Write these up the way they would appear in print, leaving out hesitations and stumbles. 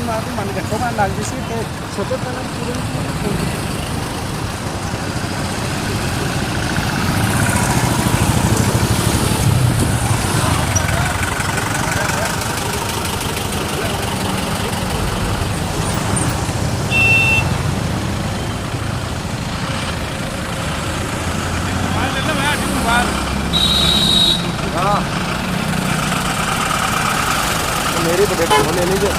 मागून मनगट्टोबा लागलीशी ते छोटेपणा पुढे मेरी तो बेटा ले लीजिए।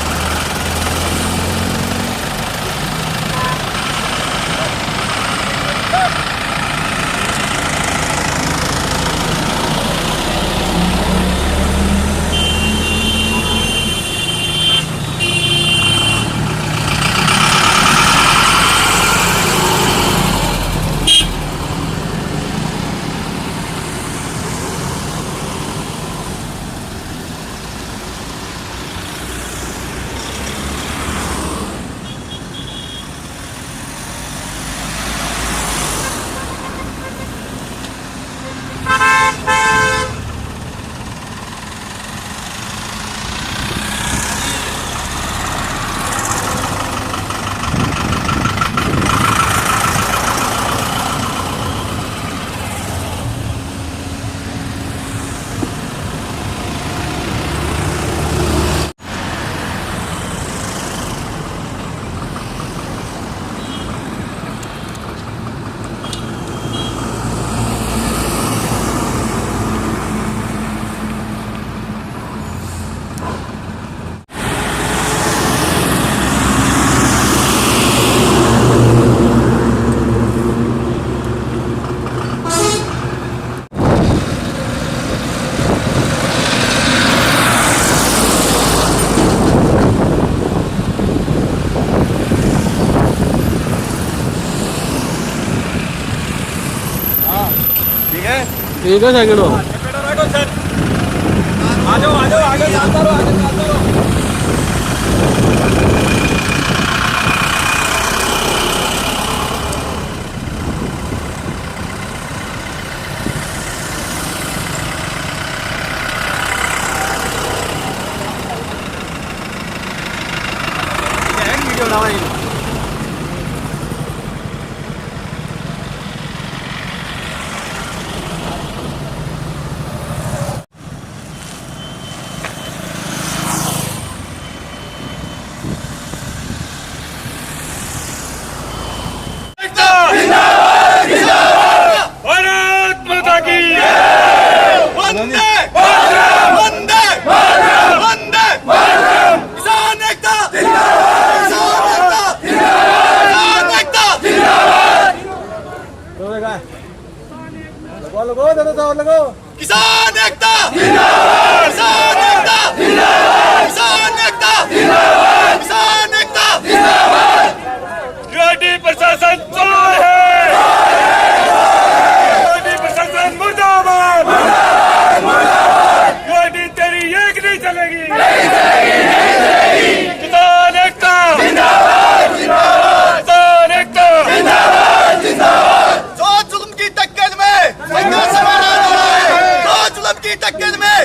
ठीक है सेकंड आ जाओ आगे चलता रहो वीडियो बनाओ। लगो किसान एकता जिंदाबाद, किसान एकता जिंदाबाद, किसान एकता जिंदाबाद, किसान एकता जिंदाबाद। यूआईटी प्रशासन चोर है, यूआईटी प्रशासन मुर्दाबाद, यूआईटी तेरी एक नहीं चलेगी, किसान एकता जिंदाबाद, किसान एकता जिंदाबाद, जो जुल्म की टक्कर में संघर्ष हमारा की टक्कर में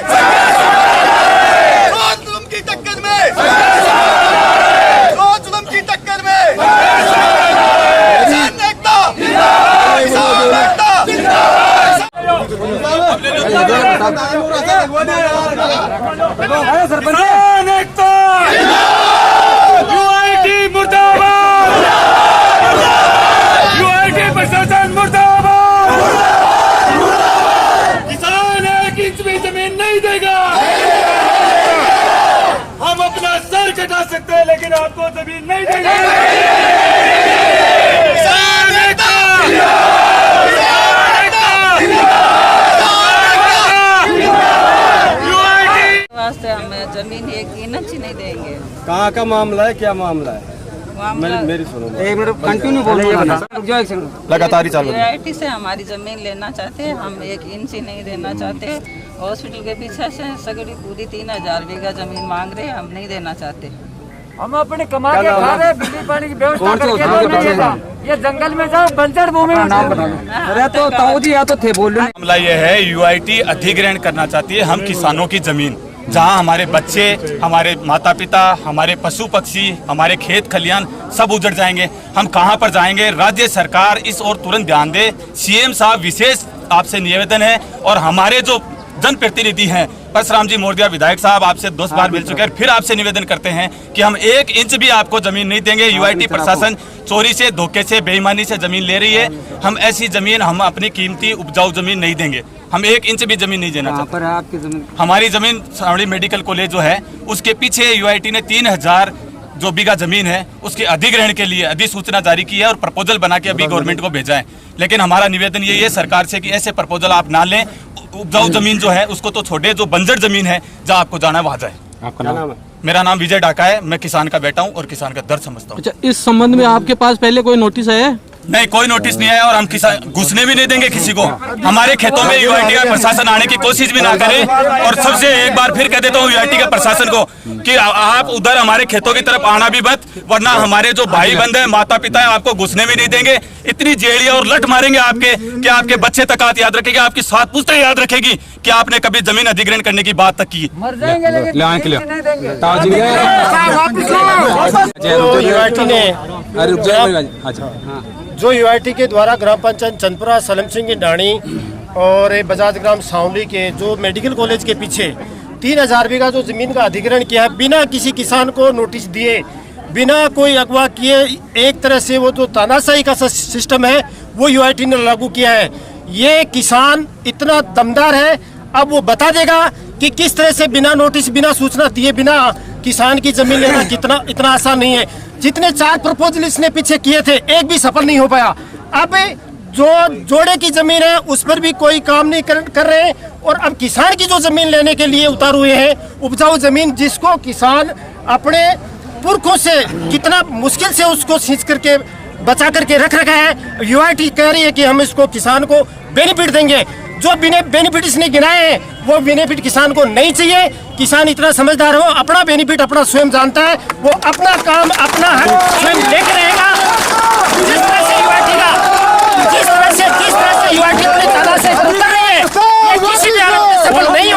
जुल्म की टक्कर में जुल्म की टक्कर में किसान एकता किसान एकता यूआईटी मुर्दाबाद, यूआईटी प्रशासन मुर्दाबाद। किसान एक इंच भी जमीन नहीं देगा। हम अपना सर कटा सकते हैं लेकिन आपको जमीन नहीं देंगे। किसान एकता वास्ते हमें जमीन एक इंच ही नहीं देंगे। कहाँ का मामला है, क्या मामला है? मेरी सुनो, एक मिनट कंटिन्यू बोलो, लगातार ही चालू। यूआईटी से हमारी जमीन लेना चाहते हैं, हम एक इंच ही नहीं देना चाहते। हॉस्पिटल के पीछे से सगड़ी पूरी 3000 बीघा जमीन मांग रहे हैं, हम नहीं देना चाहते। हम अपने कमा के खा रहे, बिजली पानी की व्यवस्था करके ये जंगल में जाओ, बंजर भूमि में नाम बता दो। अरे तो ताऊ जी या तो थे बोल रहे। मामला ये है, यूआईटी अधिग्रहण करना चाहती है हम किसानों की जमीन। जहां हमारे बच्चे, हमारे माता पिता, हमारे पशु पक्षी, हमारे खेत खलियान सब उजड़ जाएंगे। हम कहां पर जाएंगे? राज्य सरकार इस ओर तुरंत ध्यान दे। सीएम साहब विशेष आपसे निवेदन है, और हमारे जो जनप्रतिनिधि हैं परशुराम जी मोरदिया विधायक साहब, आपसे 10 बार मिल चुके हैं, फिर आपसे निवेदन करते हैं कि हम 1 इंच भी आपको जमीन नहीं देंगे। यूआईटी प्रशासन चोरी से, धोखे से, बेईमानी से जमीन ले रही है। हम ऐसी जमीन, हम अपनी कीमती उपजाऊ जमीन नहीं देंगे। हम 1 इंच भी जमीन नहीं देना चाहते। पर आपकी जमीन, हमारी जमीन सावड़ी मेडिकल कॉलेज जो है उसके पीछे यूआईटी ने 3000 जो बीघा जमीन है उसके अधिग्रहण के लिए अधिसूचना जारी की है और प्रपोजल बना के अभी गवर्नमेंट को भेजा है। लेकिन हमारा निवेदन यही है सरकार से कि ऐसे प्रपोजल आप ना लें। उपजाऊ जमीन जो है उसको तो छोड़े, जो बंजर जमीन है जहाँ आपको जाना है वहाँ जाए। आपका नाम है? मेरा नाम विजय डाका है। मैं किसान का बेटा हूँ और किसान का दर्द समझता हूँ। अच्छा, इस संबंध में आपके पास पहले कोई नोटिस है? नहीं, कोई नोटिस नहीं आया और हम किसान घुसने भी नहीं देंगे किसी को। हमारे खेतों में यूआईटी का प्रशासन आने की कोशिश भी ना करे। और सबसे एक बार फिर कह देता हूँ यूआईटी के प्रशासन को कि आप उधर हमारे खेतों की तरफ आना भी मत, वरना हमारे जो भाई बंद है, माता पिता है, आपको घुसने भी नहीं देंगे। इतनी जेड़ियां और लट मारेंगे आपके कि आपके बच्चे तक याद रखेगी, आपकी 7 पुश्तें याद रखेगी कि आपने कभी जमीन अधिग्रहण करने की बात तक की। मर जाएंगे लेकिन नहीं देंगे। जो यूआईटी के द्वारा ग्राम पंचायत चंदपुरा, सलम सिंह की ढाणी और बजाज ग्राम सांवली के जो मेडिकल कॉलेज के पीछे 3000 बीघा जो जमीन का अधिग्रहण किया है, बिना किसी किसान को नोटिस दिए, बिना कोई अगवा किए, एक तरह से वो जो तानाशाही का सिस्टम है वो यूआईटी ने लागू किया है। ये किसान इतना दमदार है, अब वो बता देगा कि किस तरह से बिना नोटिस, बिना सूचना दिए, बिना किसान की जमीन लेना कितना इतना आसान नहीं है। जितने 4 प्रपोजल इसने पीछे किए थे, एक भी सफल नहीं हो पाया। अब जो जोड़े की जमीन है उस पर भी कोई काम नहीं कर रहे हैं। और अब किसान की जो जमीन लेने के लिए उतार हुए हैं, उपजाऊ जमीन जिसको किसान अपने पुरखों से कितना मुश्किल से उसको सींच करके बचा करके रख रखा है, यूआईटी कह रही है कि हम इसको किसान को बेनिफिट देंगे। जो बेनिफिट इसने गिनाए हैं वो बेनिफिट किसान को नहीं चाहिए। किसान इतना समझदार हो, अपना बेनिफिट अपना स्वयं जानता है, वो अपना काम अपना हक स्वयं लेके रहेगा। जिस तरह से यूआईटी अपनी ताला से उतर रही है, ये किसी भी हालत में सफल नहीं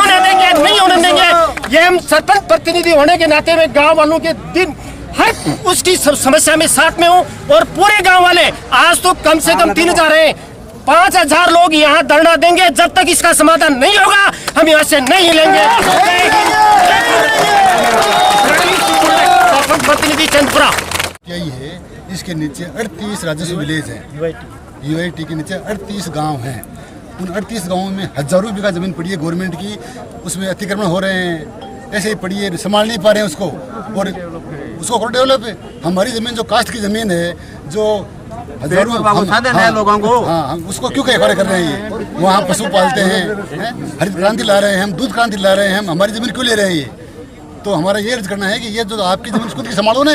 होने देंगे। ये हम सरपंच प्रतिनिधि होने के नाते में गाँव वालों के दिन हर उसकी समस्या में साथ में हूँ। और पूरे गाँव वाले आज तो कम से कम 3000 हैं, 5000 लोग यहाँ धरना देंगे। जब तक इसका समाधान नहीं होगा हम यहाँ से नहीं हिलेंगे। प्रतिनिधि चंदपुरा यही है, इसके नीचे 38 राजस्व विलेज है। यूआईटी के नीचे 38 गांव हैं। उन 38 गांवों में हजारों बीघा जमीन पड़ी है गवर्नमेंट की, उसमें अतिक्रमण हो रहे हैं, ऐसे ही पड़ी है, संभाल नहीं पा रहे हैं उसको। और उसको करो डेवलप है। हमारी जमीन जो कास्ट की जमीन है, जो हजारों लोगों को, हम उसको क्यों कहीं कर रहे हैं? ये वहाँ पशु पालते हैं, हरित क्रांति ला रहे हैं, हम दूध क्रांति ला रहे हैं, हम हमारी जमीन क्यों ले रहे हैं? ये तो हमारा ये अर्ज करना है कि ये जो आपकी जमीन खुद की संभालो ना,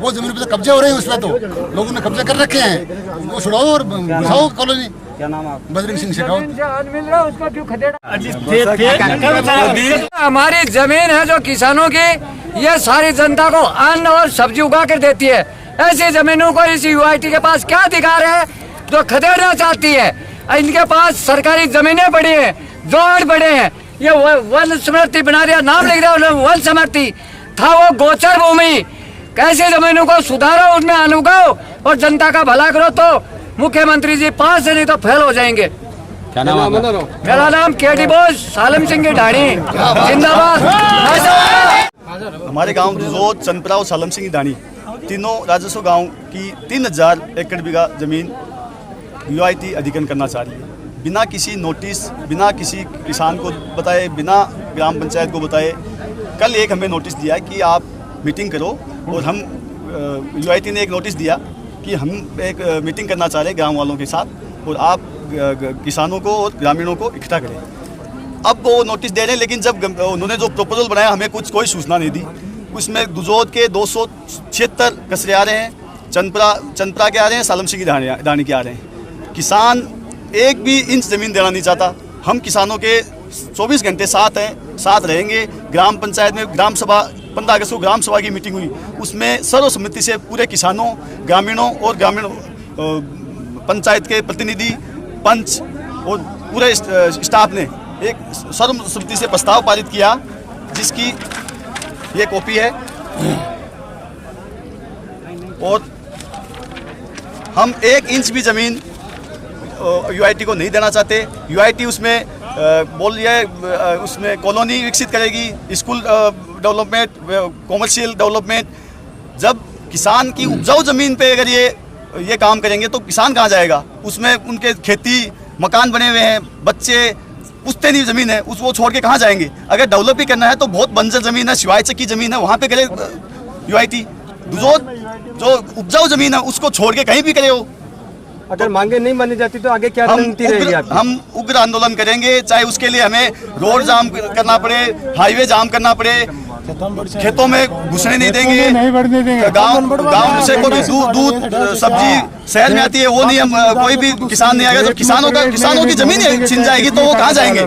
वो जमीन पे कब्जे हो रहे हैं, उसमें तो लोगों ने कब्जे कर रखे हैं, वो छुड़ाओ और घुसाओ कॉलोनी। क्या नाम है? बजरंग सिंह शेखावत। उसको क्यों खदेड़ा? हमारी जमीन है जो किसानों की, ये सारी जनता को अन्न और सब्जी उगा कर देती है। ऐसी जमीनों को इस यूआईटी के पास क्या अधिकार है जो खदेड़ना चाहती है? इनके पास सरकारी जमीनें पड़ी हैं, जोड़ पड़े हैं, ये वन समृद्धि बना दिया, नाम लिख दिया वन समृद्धि, था वो गोचर भूमि। कैसे जमीनों को सुधारो, उनमें अन्न उगाओ और जनता का भला करो। तो मुख्यमंत्री जी पास से नहीं तो फेल हो जाएंगे। क्या नाम है? मेरा नाम केडी बोस, सालम सिंह की ढाणी, जिंदाबाद। हमारे गांव दुजोद, चंदपुरा और सालम सिंह की ढाणी, तीनों राजस्व गांव की 3000 एकड़ बीघा जमीन यूआईटी अधिग्रहण करना चाह रही है, बिना किसी नोटिस, बिना किसी किसान को बताए, बिना ग्राम पंचायत को बताए। कल एक हमें नोटिस दिया कि आप मीटिंग करो, और हम यूआईटी ने एक नोटिस दिया कि हम एक मीटिंग करना चाह रहे हैं ग्राम वालों के साथ, और आप किसानों को और ग्रामीणों को इकट्ठा करें। अब वो नोटिस दे रहे हैं, लेकिन जब उन्होंने जो प्रपोजल बनाया हमें कोई सूचना नहीं दी। उसमें दुजोद के 276 कचरे आ रहे हैं, चंदपुरा के आ रहे हैं, सालम सिंह की ढाणी के आ रहे हैं। किसान एक भी इंच ज़मीन देना नहीं चाहता। हम किसानों के 24 घंटे साथ रहेंगे। ग्राम पंचायत में ग्राम सभा 15 अगस्त को ग्राम सभा की मीटिंग हुई, उसमें सर्वसम्मति से पूरे किसानों, ग्रामीणों और पंचायत के प्रतिनिधि, पंच और पूरे स्टाफ ने एक सर्वसम्मति से प्रस्ताव पारित किया, जिसकी ये कॉपी है। और हम 1 इंच भी ज़मीन यूआईटी को नहीं देना चाहते। यूआईटी उसमें बोल रही है उसमें कॉलोनी विकसित करेगी, स्कूल डेवलपमेंट, कॉमर्शियल डेवलपमेंट। जब किसान की उपजाऊ ज़मीन पे अगर ये काम करेंगे तो किसान कहाँ जाएगा? उसमें उनके खेती मकान बने हुए हैं, बच्चे पुश्ते नहीं ज़मीन है, वो छोड़ के कहाँ जाएंगे? अगर डेवलप ही करना है तो बहुत बंजर ज़मीन है, सिवाय की ज़मीन है, वहाँ पे करे यूआईटी। जो उपजाऊ ज़मीन है उसको छोड़ के कहीं भी करे हो। अगर मांगे नहीं मानी जाती तो आगे क्या रणनीति रहेगी आपकी? हम उग्र आंदोलन करेंगे, चाहे उसके लिए हमें रोड जाम करना पड़े, हाईवे जाम करना पड़े, खेतों में घुसने नहीं देंगे, गांव से कोई दूध सब्जी शहर में आती है वो नहीं, हम कोई भी किसान नहीं आएगा। तो किसानों की जमीन छिन जाएगी तो वो कहाँ जाएंगे?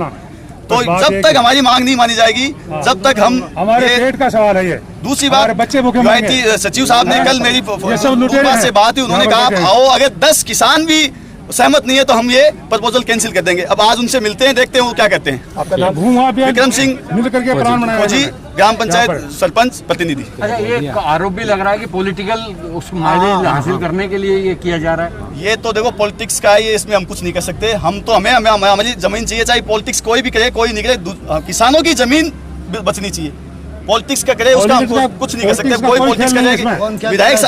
तो जब तक हमारी मांग नहीं मानी जाएगी, जब तक हम हमारे पेट का सवाल है ये। दूसरी बात, बच्चे भूखे यूआईटी सचिव साहब ने कल मेरी बात से बात हुई, उन्होंने कहा आप आओ, अगर 10 किसान भी सहमत नहीं है तो हम ये प्रपोजल कैंसिल कर देंगे। अब आज उनसे मिलते हैं, देखते हैं वो क्या कहते हैं। विक्रम सिंह फौजी, ग्राम पंचायत सरपंच प्रतिनिधि। अच्छा, ये आरोप भी लग रहा है कि पॉलिटिकल माइलेज हासिल करने के लिए ये किया जा रहा है। ये तो देखो पॉलिटिक्स का है, ये इसमें हम कुछ नहीं कर सकते। हम तो हमें हमारी जमीन चाहिए, चाहे पॉलिटिक्स कोई भी करे कोई नहीं करे, किसानों की जमीन बचनी चाहिए। पॉलिटिक्स का करे उसका हम कुछ नहीं कर सकते, कोई पॉलिटिक्स करेगा। विधायक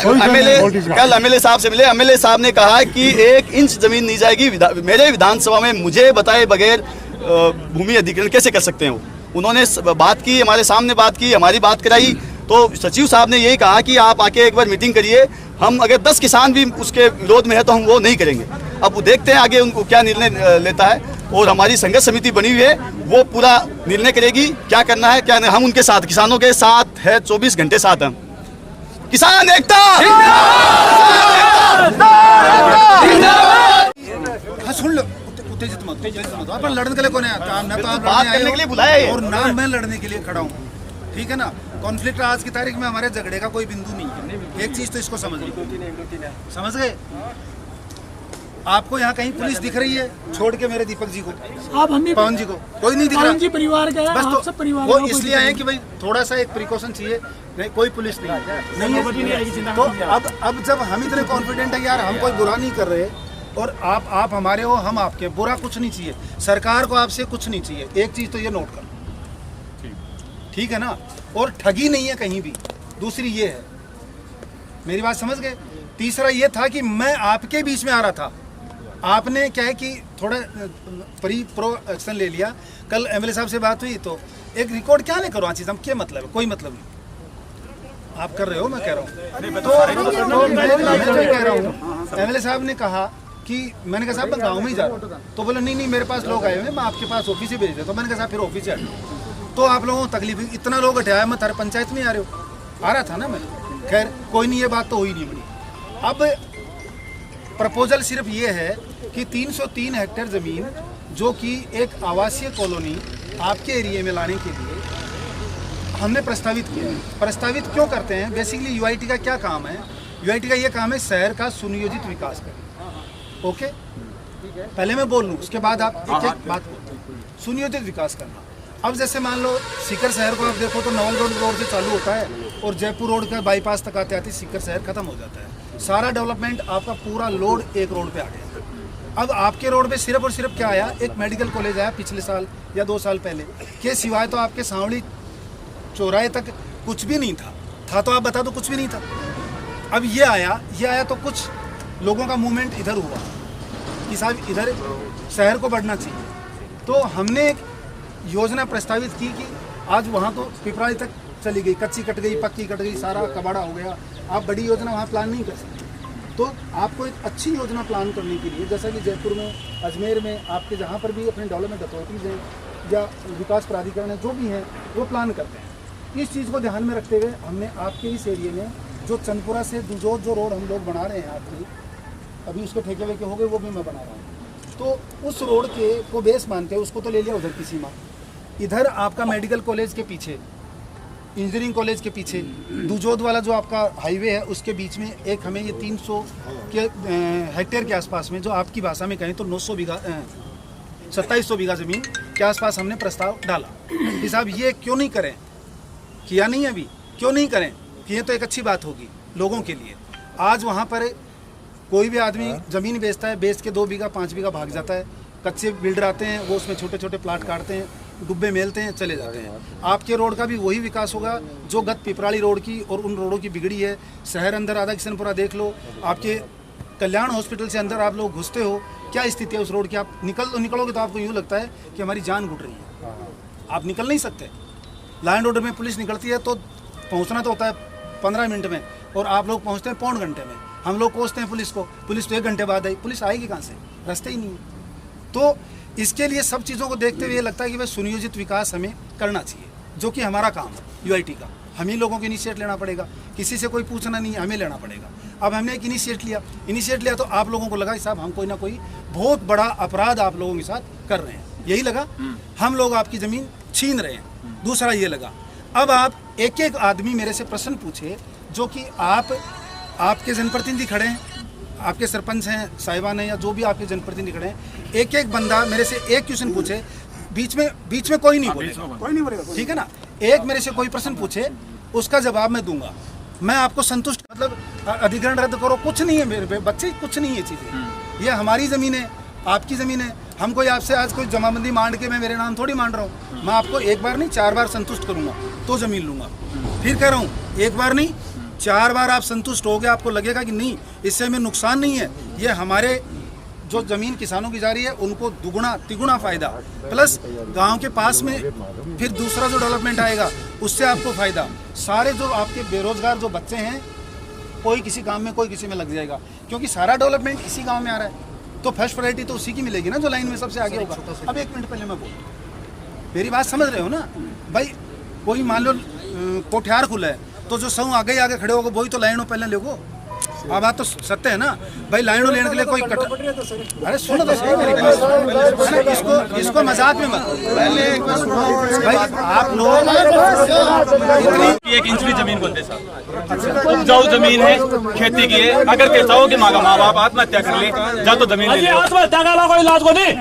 कल एमएलए साहब से मिले, एमएलए साहब ने कहा कि 1 इंच जमीन नहीं जाएगी मेरे विधानसभा में, मुझे बताए बगैर भूमि अधिग्रहण कैसे कर सकते हैं वो। उन्होंने बात की, हमारे सामने बात की, हमारी बात कराई, तो सचिव साहब ने यही कहा कि आप आके एक बार मीटिंग करिए, हम अगर 10 किसान भी उसके विरोध में है तो हम वो नहीं करेंगे। अब वो देखते हैं आगे उनको क्या निर्णय लेता है, और हमारी संघर्ष समिति बनी हुई है, वो पूरा निर्णय करेगी क्या करना है क्या नहीं। हम उनके साथ, किसानों के साथ है, 24 घंटे साथ हैं। किसान एकता, सुन लो, उत्तेजित मत हो। अपन लड़ने के लिए कौन है? काम ना तो आप बात करने के लिए बुलाया है और ना मैं लड़ने के लिए खड़ा हूँ, ठीक है ना। कॉन्फ्लिक्ट आज की तारीख में हमारे झगड़े का कोई बिंदु नहीं है। एक चीज तो इसको समझ गए। आपको यहाँ कहीं पुलिस दिख रही है छोड़ के मेरे दीपक जी को, आप हम पवन जी को कोई नहीं दिख रहा। जी परिवार का है, बस तो सब परिवार वो इसलिए आए कि भाई थोड़ा सा एक प्रिकॉशन चाहिए, नहीं कोई पुलिस नहीं है। तो अब जब हम इतने कॉन्फिडेंट है यार हम कोई बुरा नहीं कर रहे, और आप हमारे हो, हम आपके, बुरा कुछ नहीं चाहिए, सरकार को आपसे कुछ नहीं चाहिए। एक चीज तो ये नोट कर, ठीक है ना। और ठगी नहीं है कहीं भी। दूसरी ये है, मेरी बात समझ गए। तीसरा ये था कि मैं आपके बीच में आ रहा था, आपने क्या है कि थोड़ा प्रो एक्शन ले लिया। कल एमएलए साहब से बात हुई तो एक रिकॉर्ड क्या नहीं करो चीज, हम क्या मतलब है? कोई मतलब नहीं, आप कर रहे हो, मैं कह रहा हूँ। तो मैं कह रहा हूँ, एमएलए साहब ने कहा कि, मैंने कहा साहब मैं गाँव में ही जा रहा हूँ, तो बोला नहीं मेरे पास लोग आए हुए, मैं आपके पास ऑफिस ही भेज देता। तो मैंने कहा साहब फिर ऑफिस है, तो आप लोगों को तकलीफ, इतना लोग हटाया, मैं थारे पंचायत में आ रहे हो, आ रहा था ना मैं। खैर कोई नहीं, ये बात तो हुई नहीं बनी। अब प्रपोजल सिर्फ ये है कि 303 हेक्टेयर ज़मीन जो कि एक आवासीय कॉलोनी आपके एरिया में लाने के लिए हमने प्रस्तावित किया है। प्रस्तावित क्यों करते हैं? बेसिकली यूआईटी का क्या काम है? यूआईटी का ये काम है शहर का सुनियोजित विकास करना। ओके, पहले मैं बोल लूँ, उसके बाद आप एक एक बात बोलो। सुनियोजित विकास करना। अब जैसे मान लो सीकर शहर को आप देखो तो नवल रोड से चालू होता है और जयपुर रोड का बाईपास तक आते आते सीकर शहर खत्म हो जाता है। सारा डेवलपमेंट आपका पूरा लोड एक रोड पे आ गया। अब आपके रोड पे सिर्फ और सिर्फ क्या आया? एक मेडिकल कॉलेज आया पिछले साल या 2 साल पहले के सिवाय तो आपके सांवली चौराहे तक कुछ भी नहीं था तो आप बता दो, कुछ भी नहीं था। अब ये आया तो कुछ लोगों का मूवमेंट इधर हुआ कि साहब इधर शहर को बढ़ना चाहिए। तो हमने एक योजना प्रस्तावित की कि आज वहाँ तो पिपराली तक चली गई, कच्ची कट गई, पक्की कट गई, सारा कबाड़ा हो गया। आप बड़ी योजना वहाँ प्लान नहीं कर सकते। तो आपको एक अच्छी योजना प्लान करने के लिए, जैसा कि जयपुर में, अजमेर में, आपके जहाँ पर भी अपने डेवलपमेंट अथॉरिटीज़ हैं या विकास प्राधिकरण है, जो भी हैं वो प्लान करते हैं। इस चीज़ को ध्यान में रखते हुए हमने आपके इस एरिए में जो चंदपुरा से जो रोड हम लोग बना रहे हैं आपकी, अभी उसके ठेके वेके हो गए, वो भी मैं बना रहा हूँ। तो उस रोड के को बेस मानते हैं, उसको तो ले लिया उधर की सीमा। इधर आपका मेडिकल कॉलेज के पीछे, इंजीनियरिंग कॉलेज के पीछे, दुजोद वाला जो आपका हाईवे है उसके बीच में एक हमें ये 300 के हेक्टेयर के आसपास में, जो आपकी भाषा में कहें तो 900 बीघा 2700 बीघा ज़मीन के आसपास हमने प्रस्ताव डाला कि साहब ये क्यों नहीं करें, किया नहीं अभी, क्यों नहीं करें? किए तो एक अच्छी बात होगी लोगों के लिए। आज वहाँ पर कोई भी आदमी ज़मीन बेचता है, बेच के 2 बीघा 5 बीघा भाग जाता है। कच्चे बिल्डर आते हैं, वो उसमें छोटे छोटे प्लाट काटते हैं, डुब्बे मेलते हैं, चले जाते हैं। आपके रोड का भी वही विकास होगा जो गत पिपराली रोड की और उन रोडों की बिगड़ी है। शहर अंदर आधा किशनपुरा देख लो, आपके कल्याण हॉस्पिटल से अंदर आप लोग घुसते हो, क्या स्थिति है उस रोड की। आप निकलोगे तो आपको यूँ लगता है कि हमारी जान घुट रही है, आप निकल नहीं सकते। लाइन रोड में पुलिस निकलती है तो पहुँचना तो होता है 15 मिनट में, और आप लोग पहुँचते हैं पौन घंटे में। हम लोग पहुँचते हैं पुलिस को, पुलिस तो 1 घंटे बाद आई। पुलिस आएगी कहाँ से, रास्ते ही नहीं है। तो इसके लिए सब चीज़ों को देखते हुए ये लगता है कि वह सुनियोजित विकास हमें करना चाहिए, जो कि हमारा काम है यूआईटी का। हम ही लोगों को इनिशिएट लेना पड़ेगा, किसी से कोई पूछना नहीं है, हमें लेना पड़ेगा। अब हमने एक इनिशिएट लिया तो आप लोगों को लगा कि साहब हम कोई ना कोई बहुत बड़ा अपराध आप लोगों के साथ कर रहे हैं, यही लगा। हम लोग आपकी ज़मीन छीन रहे हैं, दूसरा ये लगा। अब आप एक आदमी मेरे से प्रश्न पूछे, जो कि आपके जनप्रतिनिधि खड़े हैं, आपके सरपंच हैं, साहिबान हैं, या जो भी आपके जनप्रतिनिधि खड़े हैं, एक बंदा मेरे से एक क्वेश्चन पूछे, बीच में कोई नहीं बोलेगा, ठीक है ना। एक मेरे से कोई प्रश्न पूछे, उसका जवाब मैं दूंगा। मैं आपको संतुष्ट, मतलब अधिग्रहण रद्द करो, कुछ नहीं है मेरे पे बच्चे, कुछ नहीं है चीज़ें। ये हमारी ज़मीन है, आपकी ज़मीन है। हम कोई आपसे आज कोई जमाबंदी मांग के मैं मेरे नाम थोड़ी मांग रहा हूँ। मैं आपको एक बार नहीं 4 बार संतुष्ट करूँगा तो ज़मीन लूँगा। फिर कह रहा हूँ, एक बार नहीं 4 बार आप संतुष्ट हो गए, आपको लगेगा कि नहीं इससे हमें नुकसान नहीं है, ये हमारे जो ज़मीन किसानों की जा रही है उनको दुगुना तिगुना फ़ायदा, प्लस गांव के पास में फिर दूसरा जो डेवलपमेंट आएगा उससे आपको फ़ायदा। सारे जो आपके बेरोजगार जो बच्चे हैं, कोई किसी काम में कोई किसी में लग जाएगा, क्योंकि सारा डेवलपमेंट इसी गांव में आ रहा है। तो फर्स्ट प्रायोरिटी तो उसी की मिलेगी ना, जो लाइन में सबसे आगे होगा। अब 1 मिनट पहले मैं मेरी बात समझ रहे हो ना भाई। कोई मान लो कोठियार खुला है तो जो सब आगे खड़े होगा वही तो लाइनों पहले लेगो। अब बात तो सत्य है ना भाई, लाइनों लेने के लिए कोई अरे सुनो तो सही मेरी बात, इसको मजाक में मत भाई। आप लोग इतनी 1 इंच भी जमीन बोलते साहब, उपजाऊ जमीन है, खेती की है। अगर कहता हो कि माँ बाप आत्महत्या कर ले, जा तो जमीन ले ले। आत्महत्या का कोई इलाज को नहीं,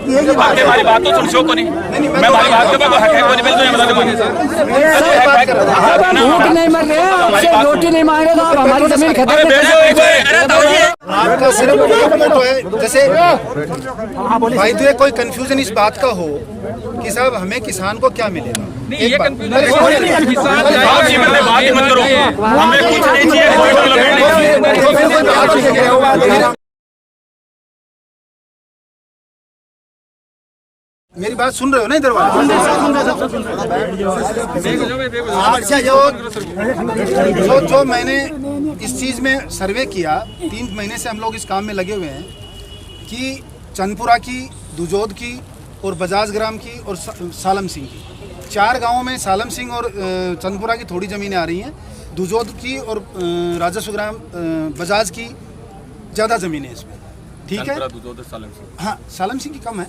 सीधी सी बात हमारी बात तो सुन सो को नहीं, मैं हमारी बात के ऊपर हक है को नहीं मिल भूख नहीं मर रहे, आपसे रोटी नहीं मांग रहे, तो आप हमारी जमीन खत्म आपका सिर्फ तो है। जैसे भाई तो कोई कंफ्यूजन इस बात का हो कि साहब हमें किसान को क्या मिलेगा, ये मत करो, हमें कुछ नहीं चाहिए, कोई डेवलपमेंट नहीं। मेरी बात सुन रहे हो ना इधर वाले? जो मैंने इस चीज़ में सर्वे किया, 3 महीने से हम लोग इस काम में लगे हुए हैं कि चंदपुरा की, दुजोद की और बजाज ग्राम की और सालम सिंह की, 4 गांवों में सालम सिंह और चंदपुरा की थोड़ी ज़मीनें आ रही हैं, दुजोद की और राजस्व ग्राम बजाज की ज़्यादा ज़मीनें हैं इसमें, ठीक है। हाँ, सालम सिंह की कम है,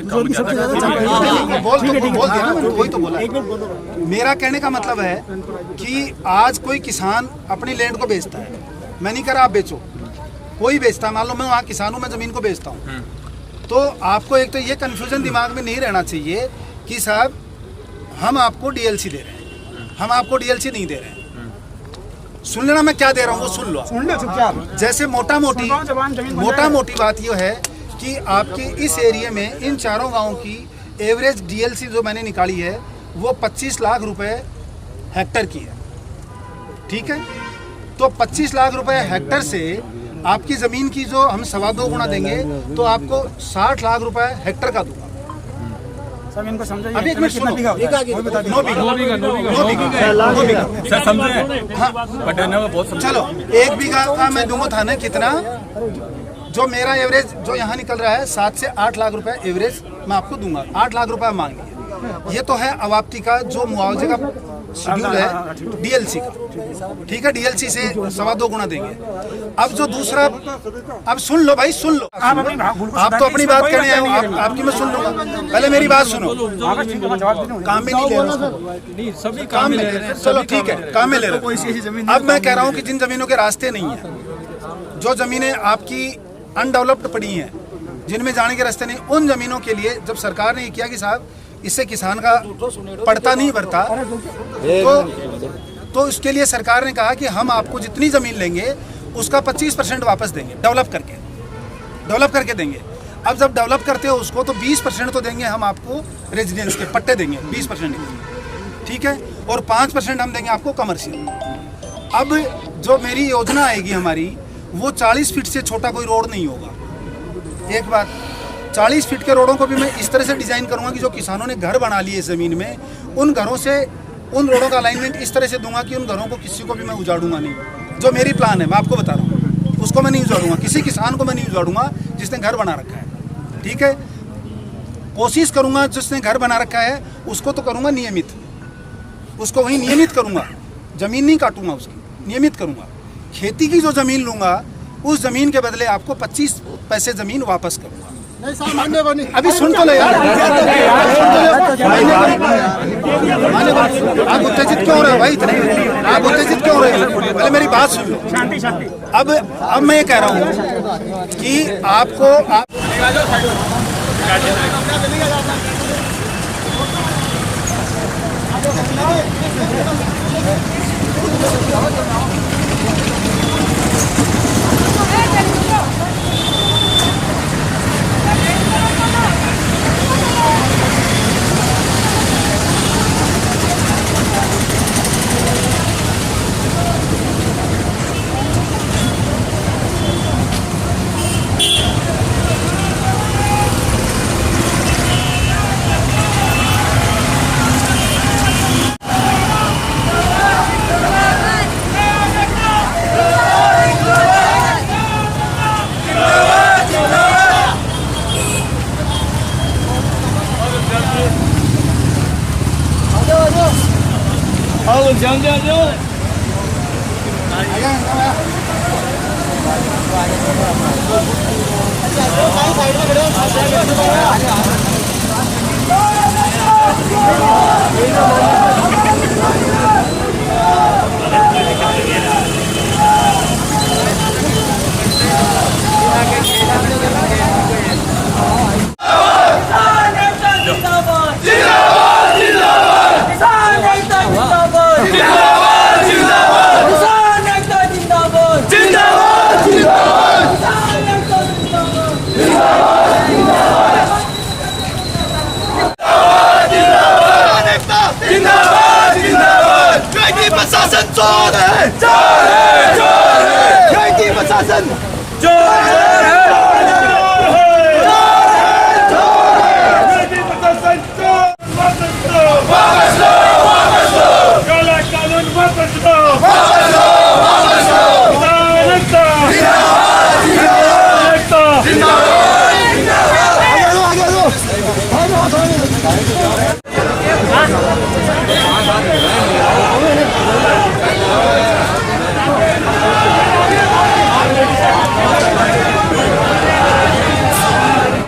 बोल दिया ना, वही तो बोला। मेरा कहने का मतलब है कि आज कोई किसान अपनी लैंड को बेचता है, मैं नहीं कह रहा आप बेचो, कोई बेचता है, मान लो मैं वहाँ किसान हूँ, मैं ज़मीन को बेचता हूँ, तो आपको एक तो ये कन्फ्यूजन दिमाग में नहीं रहना चाहिए कि साहब हम आपको डीएलसी दे रहे हैं, हम आपको डीएलसी नहीं दे रहे हैं। सुन लेना मैं क्या दे रहा हूँ वो सुन लो। जैसे मोटा मोटी बात ये है कि आपके इस एरिया में इन 4 गांवों की एवरेज डीएलसी जो मैंने निकाली है वो 25 लाख रुपए हेक्टर की है, ठीक है। तो 25 लाख रुपए हेक्टर से आपकी ज़मीन की जो हम 2.25 गुना देंगे तो आपको 60 लाख रुपए हेक्टर का दूंगा। इनको समझाइए। अभी 1 मिनट सुनो, 9 बीघा चलो 1 बीघा का मैं दूंगा था ना, कितना जो मेरा एवरेज जो यहाँ निकल रहा है 7 से 8 लाख रुपए एवरेज मैं आपको दूंगा। 8 लाख रुपए मांग लिया, ये तो है अवाप्ती का जो मुआवजे का शेड्यूल है डीएलसी का, ठीक है, डीएलसी से 2.25 गुना देंगे। अब जो दूसरा, अब सुन लो भाई, सुन लो, आप तो अपनी बात करने आए हो, आपकी मैं सुन लूंगा, पहले मेरी बात सुनो। काम में नहीं ले रहा, सभी काम में ले रहे हैं, चलो ठीक है, काम में ले रहे हैं। अब मैं कह रहा हूँ कि जिन जमीनों के रास्ते नहीं है, जो जमीनें आपकी अनडेवलप्ड पड़ी हैं, जिनमें जाने के रास्ते नहीं, उन जमीनों के लिए जब सरकार ने ये किया कि साहब इससे किसान का पड़ता नहीं भरता, तो इसके लिए सरकार ने कहा कि हम आपको जितनी ज़मीन लेंगे उसका 25% वापस देंगे, डेवलप करके देंगे। अब जब डेवलप करते हो उसको, तो 20% तो देंगे हम आपको, रेजिडेंस के पट्टे देंगे 20%, ठीक है, और 5% हम देंगे आपको कमर्शियल। अब जो मेरी योजना आएगी हमारी, वो 40 फीट से छोटा कोई रोड नहीं होगा। एक बात, 40 फीट के रोडों को भी मैं इस तरह से डिज़ाइन करूंगा कि जो किसानों ने घर बना लिए इस ज़मीन में, उन घरों से, उन रोडों का अलाइनमेंट इस तरह से दूंगा कि उन घरों को किसी को भी मैं उजाड़ूंगा नहीं। जो मेरी प्लान है, मैं आपको बता रहा हूँ, उसको मैं नहीं उजाड़ूंगा, किसी किसान को मैं नहीं उजाड़ूंगा जिसने घर बना रखा है, ठीक है। कोशिश करूंगा जिसने घर बना रखा है उसको तो करूंगा नियमित, उसको वहीं नियमित करूंगा, ज़मीन नहीं काटूंगा उसकी, नियमित करूंगा। खेती की जो ज़मीन लूंगा, उस ज़मीन के बदले आपको 25 पैसे ज़मीन वापस करूंगा। अभी सुन तो ले यार, आप उत्तेजित क्यों हो रहे हो भाई इतने, आप उत्तेजित क्यों हो रहे हो, पहले मेरी बात सुन लो। अब मैं ये कह रहा हूँ कि आपको प्रशासन चोर है, प्रशासन चोर है।